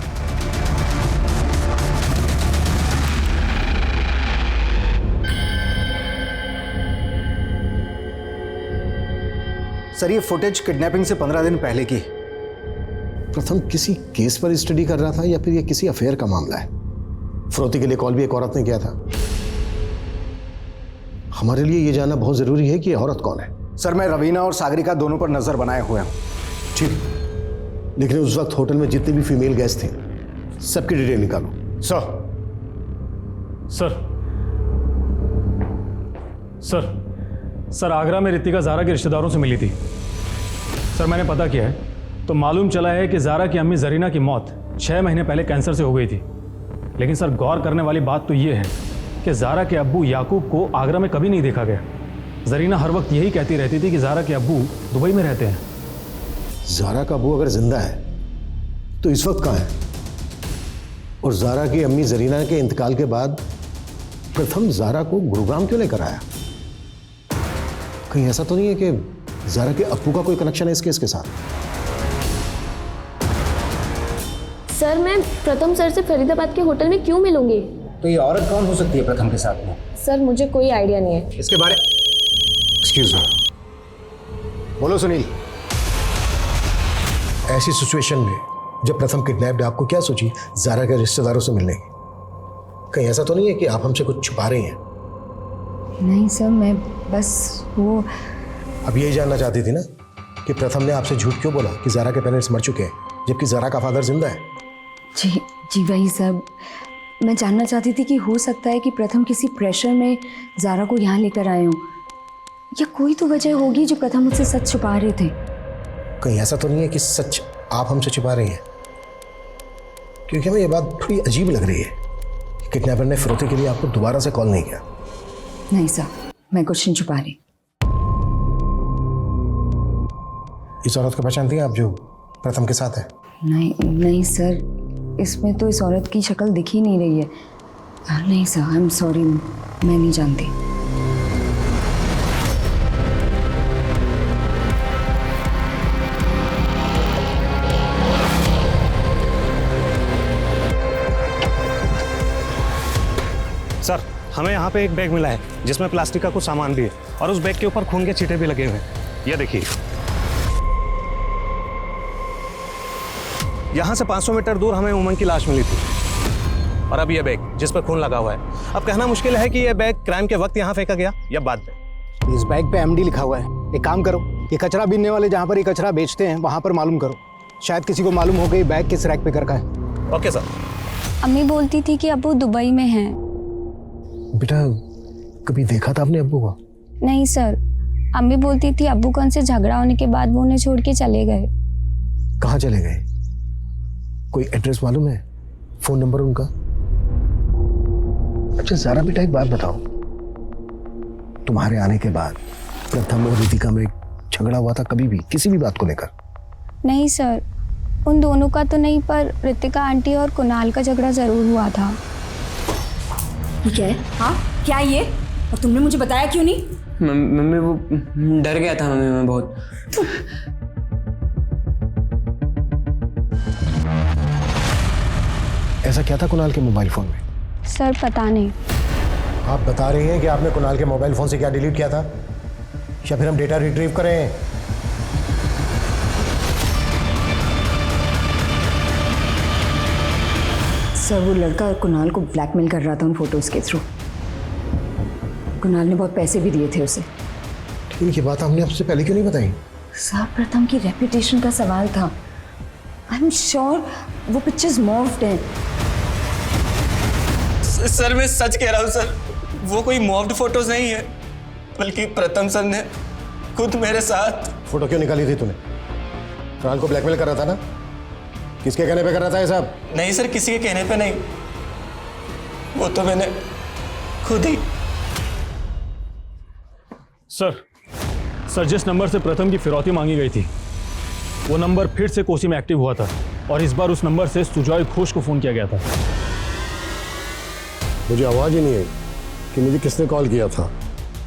सर, ये फुटेज किडनैपिंग से 15 दिन पहले की। प्रथम किसी केस पर स्टडी कर रहा था या फिर ये किसी अफेयर का मामला है? फिरौती के लिए कॉल भी एक औरत ने किया था। हमारे लिए ये जानना बहुत जरूरी है कि ये औरत कौन है। सर, मैं रवीना और सागरिका दोनों पर नजर बनाए हुए हूँ। ठीक, लेकिन उस वक्त होटल में जितने भी फीमेल गेस्ट थे सबकी डिटेल निकालो। सर आगरा में रितिका ज़ारा के रिश्तेदारों से मिली थी। सर, मैंने पता किया है तो मालूम चला है कि ज़ारा की अम्मी जरीना की मौत 6 महीने पहले कैंसर से हो गई थी। लेकिन सर, गौर करने वाली बात तो ये है कि ज़ारा के अब्बू याकूब को आगरा में कभी नहीं देखा गया। जरीना हर वक्त यही कहती रहती थी कि ज़ारा के अब्बू दुबई में रहते हैं। ज़ारा का अब्बू अगर जिंदा है तो इस वक्त कहाँ है? और ज़ारा की अम्मी जरीना के इंतकाल के बाद प्रथम ज़ारा को गुरुग्राम क्यों लेकर आया? कहीं ऐसा तो नहीं है कि ज़ारा के अब्बू का कोई कनेक्शन है इस केस के साथ? सर, मैं प्रथम सर से फरीदाबाद के होटल में क्यों मिलूंगी? तो ये औरत कौन हो सकती है प्रथम के साथ में? सर, मुझे कोई आइडिया नहीं है इसके बारे। एक्सक्यूज मी, बोलो सुनील। ऐसी सिचुएशन में जब प्रथम किडनैप्ड, आपको क्या सोची ज़ारा के रिश्तेदारों से मिलने की? कहीं ऐसा तो नहीं है कि आप हमसे कुछ छुपा रही हैं? नहीं सर, मैं बस वो। अब यही जानना चाहती थी ना कि प्रथम ने आपसे झूठ क्यों बोला कि ज़ारा के पेरेंट्स मर चुके हैं जबकि ज़ारा का फादर जिंदा है? जी वही सर, मैं जानना चाहती थी कि हो सकता है कि प्रथम किसी प्रेशर में ज़ारा को यहाँ लेकर आए हों, या कोई तो वजह होगी जो प्रथम मुझसे सच छुपा रहे थे। कहीं ऐसा तो नहीं है कि सच आप हमसे छुपा रही हैं? क्योंकि हमें ये बात थोड़ी अजीब लग रही है कि किडनैपर ने फिरौती के लिए आपको दोबारा से कॉल नहीं किया। नहीं सर, मैं कुछ नहीं छुपा रही। इस औरत को पहचानती हैं आप जो प्रथम के साथ है? नहीं सर, इसमें तो इस औरत की शक्ल दिख ही नहीं रही है। नहीं सर, आई एम सॉरी, मैं नहीं जानती। सर, हमें यहाँ पे एक बैग मिला है जिसमें प्लास्टिक का कुछ सामान भी है और उस बैग के ऊपर खून के छींटे भी लगे हुए हैं। ये देखिए, यहाँ से 500 मीटर दूर हमें उमंग की लाश मिली थी और अब ये बैग जिस पर खून लगा हुआ है। अब कहना मुश्किल है कि ये बैग क्राइम के वक्त यहाँ फेंका गया या बाद में। इस बैग पे एमडी लिखा हुआ है। एक काम करो, ये कचरा बीनने वाले जहाँ पर ये कचरा बेचते हैं वहाँ पर मालूम करो, शायद किसी को मालूम हो गई बैग किस रैक पे रखा है। Okay sir. अम्मी बोलती थी कि अब वो दुबई में हैं। बेटा, कभी देखा था आपने अब्बू को? नहीं सर, अम्मी बोलती थी अब्बू का उनसे झगड़ा होने के बाद वो उन्हें छोड़ के चले गए। कहाँ चले गए? कोई एड्रेस मालूम है? फोन नंबर उनका? अच्छा ज़ारा बेटा, एक बात बताओ, तुम्हारे आने के बाद प्रथम और रितिका में झगड़ा हुआ था कभी भी किसी भी बात को लेकर? नहीं सर, उन दोनों का तो नहीं, पर रितिका आंटी और कुणाल का झगड़ा जरूर हुआ था। ये क्या है? हाँ क्या ये? और तुमने मुझे बताया क्यों नहीं? मम्मी वो डर गया था मम्मी, मैं बहुत। ऐसा क्या था कुणाल के मोबाइल फोन में? सर पता नहीं। आप बता रही हैं कि आपने कुणाल के मोबाइल फोन से क्या डिलीट किया था, या फिर हम डेटा रिट्रीव करें? सर वो लड़का कुणाल को ब्लैकमेल कर रहा था उन फोटोज के थ्रू। कुणाल ने बहुत पैसे भी दिए थे उसे। ठीक, ये बात हमने आपसे पहले क्यों नहीं बताई? सर प्रथम की रेपुटेशन का सवाल था। आई एम श्योर वो पिक्चर्स मॉर्फ्ड हैं। सर मैं सच कह रहा हूँ सर, वो कोई मॉफ्ड फोटोज नहीं है, बल्कि प्रथम सर ने खुद मेरे साथ। फोटो क्यों निकाली थी तूने? कुणाल को ब्लैकमेल कर रहा था ना? किसके कहने पे कर रहा था ये सब? नहीं सर, किसी के कहने पे नहीं, वो तो मैंने खुद ही। सर जिस नंबर से प्रथम की फिरौती मांगी गई थी वो नंबर फिर से कोसी में एक्टिव हुआ था और इस बार उस नंबर से सुजॉय घोष को फोन किया गया था। मुझे आवाज ही नहीं आई कि मुझे किसने कॉल किया था।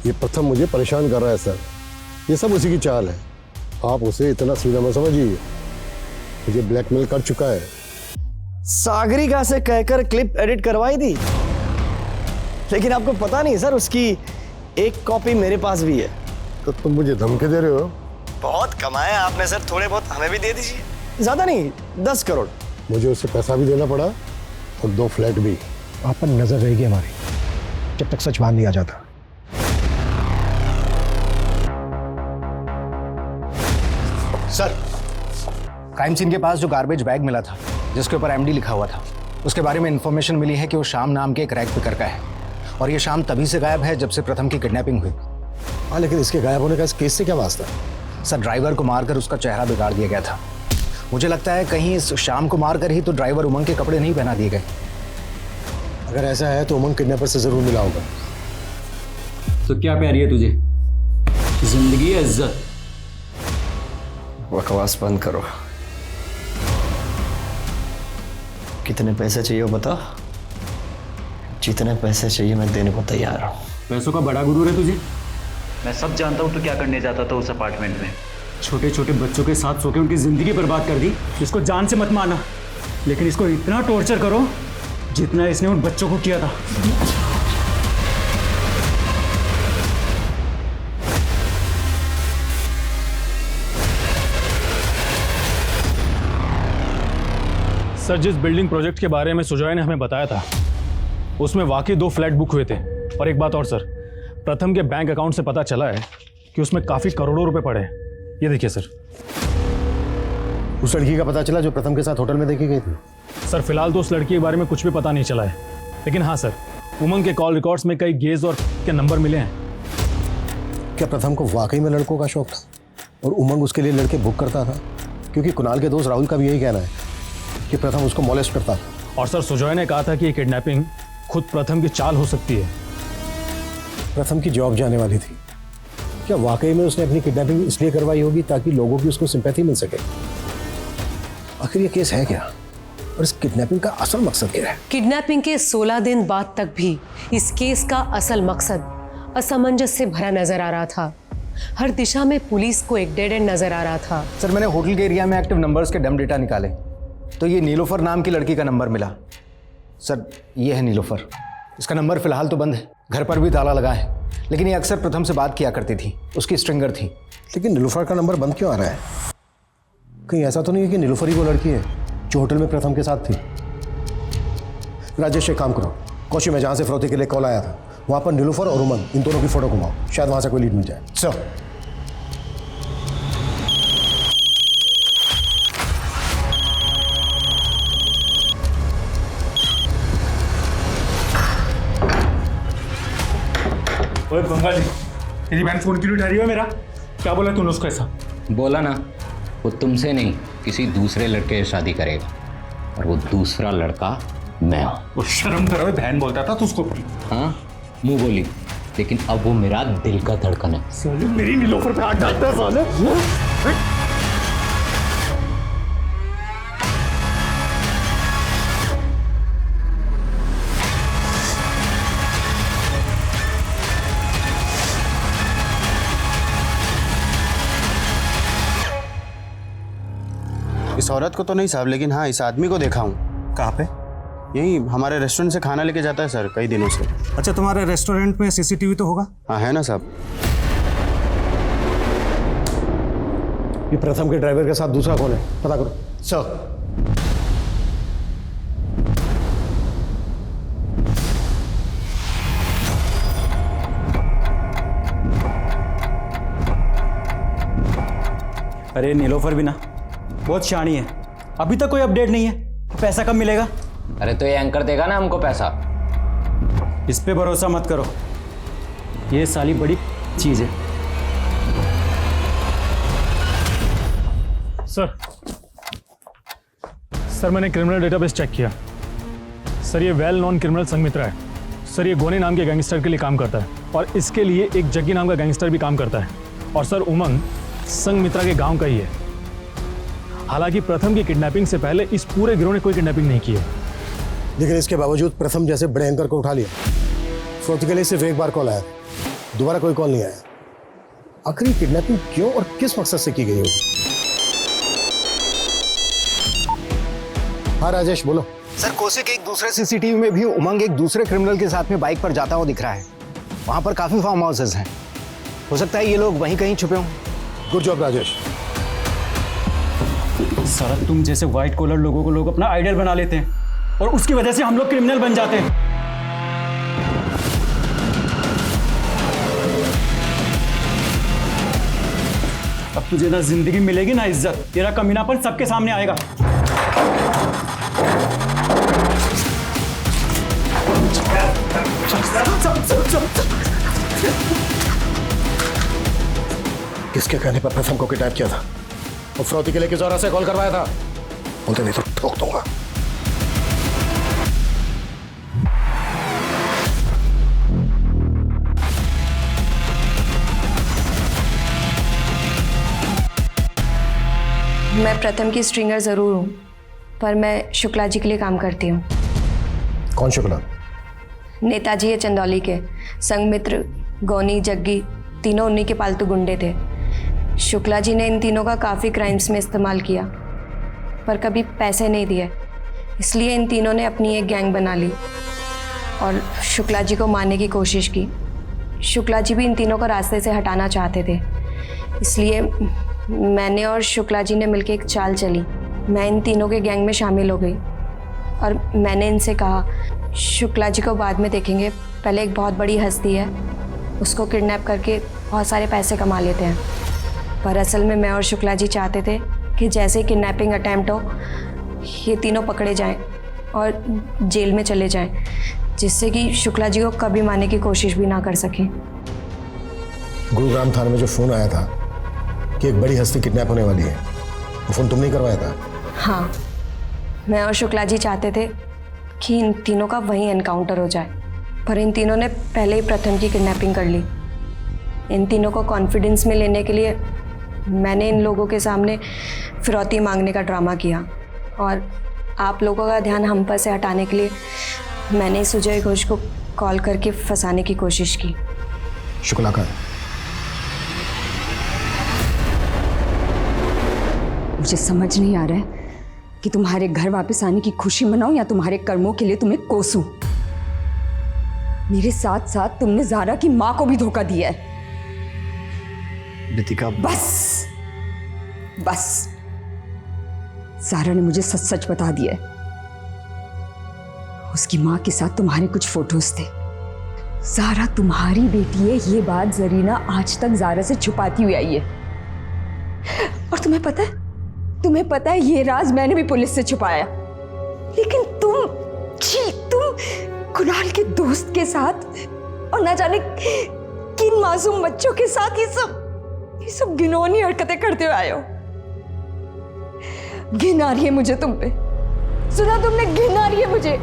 ये प्रथम मुझे परेशान कर रहा है सर, ये सब उसी की चाल है। आप उसे इतना सीधा मत समझिए, मुझे ब्लैकमेल कर चुका है। सागरिका से कहकर क्लिप एडिट करवाई थी, लेकिन आपको पता नहीं सर उसकी एक कॉपी मेरे पास भी है। तो तुम मुझे धमकी दे रहे हो? बहुत कमाया आपने सर, थोड़े बहुत हमें भी दे दीजिए। ज्यादा नहीं, 10 करोड़। मुझे उससे पैसा भी देना पड़ा और 2 फ्लैट भी। आप पर नजर रहेगी हमारी जब तक सच बांध नहीं आ जाता। सर, क्राइम सीन के पास जो गार्बेज बैग मिला था जिसके ऊपर एमडी लिखा हुआ था, उसके बारे में इंफॉर्मेशन मिली है कि वो श्याम नाम के एक रैग पिकर का है और ये श्याम तभी से गायब है जब से प्रथम की किडनैपिंग हुई। हाँ, लेकिन इसके गायब होने का इस केस से क्या वास्ता? सर ड्राइवर को मारकर उसका चेहरा बिगाड़ दिया गया था। मुझे लगता है कहीं इस श्याम को मारकर ही तो ड्राइवर उमंग के कपड़े नहीं पहना दिए गए। अगर ऐसा है तो उमंग किडनैपर से जरूर मिला होगा। तो क्या प्यारी है तुझे, जिंदगी या इज्जत? बकवास बंद करो। कितने पैसे चाहिए वो बता, जितने पैसे चाहिए मैं देने को तैयार हूँ। पैसों का बड़ा गुरूर है तुझे। मैं सब जानता हूँ तो क्या करने जाता था उस अपार्टमेंट में। छोटे छोटे बच्चों के साथ सो के उनकी जिंदगी बर्बाद कर दी। इसको जान से मत मारना, लेकिन इसको इतना टॉर्चर करो जितना इसने उन बच्चों को किया था। सर जिस बिल्डिंग प्रोजेक्ट के बारे में सुजॉय ने हमें बताया था उसमें वाकई 2 फ्लैट बुक हुए थे। और एक बात और सर, प्रथम के बैंक अकाउंट से पता चला है कि उसमें काफी करोड़ों रुपए पड़े हैं। ये देखिए सर। उस लड़की का पता चला जो प्रथम के साथ होटल में देखी गई थी? सर फिलहाल तो उस लड़की के बारे में कुछ भी पता नहीं चला है, लेकिन हाँ सर, उमंग के कॉल रिकॉर्ड्स में कई गेज और के नंबर मिले हैं। क्या प्रथम को वाकई में लड़कों का शौक था और उमंग उसके लिए लड़के बुक करता था? क्योंकि कुणाल के दोस्त राहुल का भी यही कहना है कि प्रथम उसको मॉलेस्ट करता था। और सर सुजॉय ने कहा था कि ये किडनैपिंग खुद प्रथम की चाल हो सकती है। प्रथम की जॉब जाने वाली थी, क्या वाकई में उसने अपनी किडनैपिंग इसलिए करवाई होगी ताकि लोगों की उसको सिंपैथी मिल सके? आखिर ये केस है क्या और इस किडनैपिंग का असल मकसद क्या है? किडनैपिंग के 16 दिन बाद तक भी इस केस का असल मकसद असमंजस से भरा नजर आ रहा था। हर दिशा में पुलिस को एक डेड एंड नजर आ रहा था। सर मैंने होटल के एरिया में एक्टिव नंबर्स के डम डेटा निकाले तो ये नीलोफर नाम की लड़की का नंबर मिला। सर ये है नीलोफर, इसका नंबर फिलहाल तो बंद है, घर पर भी ताला लगा है, लेकिन ये अक्सर प्रथम से बात किया करती थी, उसकी स्ट्रिंगर थी। लेकिन नीलोफर का नंबर बंद क्यों आ रहा है? कहीं ऐसा तो नहीं है कि नीलोफर ही वो लड़की है जो होटल में प्रथम के साथ थी? राजेश एक काम करो, कोची में जहां से फिरौती के लिए कॉल आया था वहां पर नीलोफर और उमंग इन दोनों की फोटो घुमाओ, शायद वहां से कोई लीड मिल जाए। सर ओए गंगा जी, तेरी बहन फोन क्यों उठा रही है मेरा? क्या बोला तूने उसको ऐसा? बोला ना, वो तुमसे नहीं किसी दूसरे लड़के से शादी करेगा और वो दूसरा लड़का मैं हूँ। वो शर्म करो, बहन बोलता था तू उसको। हाँ मुंह बोली, लेकिन अब वो मेरा दिल का धड़कन है। साले मेरी नीलोफर पे हाथ डालता है साले। इस औरत को तो नहीं साहब, लेकिन हाँ इस आदमी को देखा हूँ। कहाँ पे? यही हमारे रेस्टोरेंट से खाना लेके जाता है सर, कई दिनों से। अच्छा, तुम्हारे रेस्टोरेंट में सीसीटीवी तो होगा? हाँ है ना साहब। ये प्रथम के ड्राइवर के साथ दूसरा कौन है, पता करो। सर, अरे नीलोफर भी ना बहुत शानी है, अभी तक कोई अपडेट नहीं है। पैसा कब मिलेगा? अरे तो ये एंकर देगा ना हमको पैसा। इस पे भरोसा मत करो, ये साली बड़ी चीज है। सर मैंने क्रिमिनल डेटाबेस चेक किया। सर ये वेल नॉन क्रिमिनल संगमित्रा है। सर ये गोनी नाम के गैंगस्टर के लिए काम करता है और इसके लिए एक जग्गी नाम का गैंगस्टर भी काम करता है। और सर उमंग संगमित्रा के गांव का ही है। हालांकि प्रथम की किडनैपिंग से पहले इस पूरे गिरोह ने कोई किडनैपिंग नहीं की है। लेकिन इसके बावजूद प्रथम जैसे बड़े एंकर को उठा लिया। फ्रॉड के लिए सिर्फ एक बार कॉल आया, दोबारा कोई कॉल नहीं आया। आखिर किडनैपिंग क्यों और किस मकसद से की गई होगी? हाँ राजेश बोलो। सर, कोसे के एक दूसरे सीसीटीवी में भी उमंग एक दूसरे क्रिमिनल के साथ में बाइक पर जाता हुआ दिख रहा है। वहां पर काफी फार्म हाउसेस हैं, हो सकता है ये लोग वहीं कहीं छुपे हों। Good job Rajesh. सारा तुम जैसे व्हाइट कॉलर लोगों को लोग अपना आइडियल बना लेते हैं और उसकी वजह से हम लोग क्रिमिनल बन जाते हैं। अब तुझे ना जिंदगी मिलेगी ना इज्जत, तेरा कमीनापन सबके सामने आएगा। किसके कहने पर प्रथम को किडनैप किया था और फ्रौती के लिए किस औरत से कॉल करवाया था? बोलते नहीं तो ठोक दूंगा। मैं प्रथम की स्ट्रिंगर ज़रूर हूँ, पर मैं शुक्ला जी के लिए काम करती हूँ। कौन शुक्ला? नेताजी है चंदौली के। संगमित्र, गौनी, जग्गी तीनों उन्हीं के पालतू गुंडे थे। शुक्ला जी ने इन तीनों का काफ़ी क्राइम्स में इस्तेमाल किया, पर कभी पैसे नहीं दिए। इसलिए इन तीनों ने अपनी एक गैंग बना ली और शुक्ला जी को मारने की कोशिश की। शुक्ला जी भी इन तीनों को रास्ते से हटाना चाहते थे, इसलिए मैंने और शुक्ला जी ने मिलकर एक चाल चली। मैं इन तीनों के गैंग में शामिल हो गई और मैंने इनसे कहा शुक्ला जी को बाद में देखेंगे, पहले एक बहुत बड़ी हस्ती है, उसको किडनैप करके बहुत सारे पैसे कमा लेते हैं। पर असल में मैं और शुक्ला जी चाहते थे कि जैसे ही किडनैपिंग अटैम्प्ट हो, ये तीनों पकड़े जाएं और जेल में चले जाएं, जिससे कि शुक्ला जी को कभी मारने की कोशिश भी ना कर सकें। गुरुग्राम थाने में जो फ़ोन आया था कि एक बड़ी हस्ती किडनैप होने वाली है, वो फ़ोन तुमने करवाया था? हाँ, मैं और शुक्ला जी चाहते थे कि इन तीनों का वहीं एनकाउंटर हो जाए, पर इन तीनों ने पहले ही प्रथम की किडनैपिंग कर ली। इन तीनों को कॉन्फिडेंस में लेने के लिए मैंने इन लोगों के सामने फिरौती मांगने का ड्रामा किया और आप लोगों का ध्यान हम पर से हटाने के लिए मैंने सुजय घोष को कॉल करके फंसाने की कोशिश की। शुक्ला का? मुझे समझ नहीं आ रहा है कि तुम्हारे घर वापस आने की खुशी मनाऊं या तुम्हारे कर्मों के लिए तुम्हें कोसूं। मेरे साथ साथ तुमने ज़ारा की मां को भी धोखा दिया है। रितिका, बस बस, ज़ारा ने मुझे सच सच बता दिया है। उसकी मां के साथ तुम्हारे कुछ फोटोज थे। ज़ारा तुम्हारी बेटी है, ये बात जरीना आज तक ज़ारा से छुपाती हुई आई है। और तुम्हें पता है ये राज मैंने भी पुलिस से छुपाया, लेकिन तुम कुणाल के दोस्त के साथ और ना जाने किन मासूम बच्चों के साथ ये सब घिनौनी हरकतें करते हुए आए हो। घिन आ रही है मुझे तुम पे, सुना तुमने? घिन आ रही है मुझे।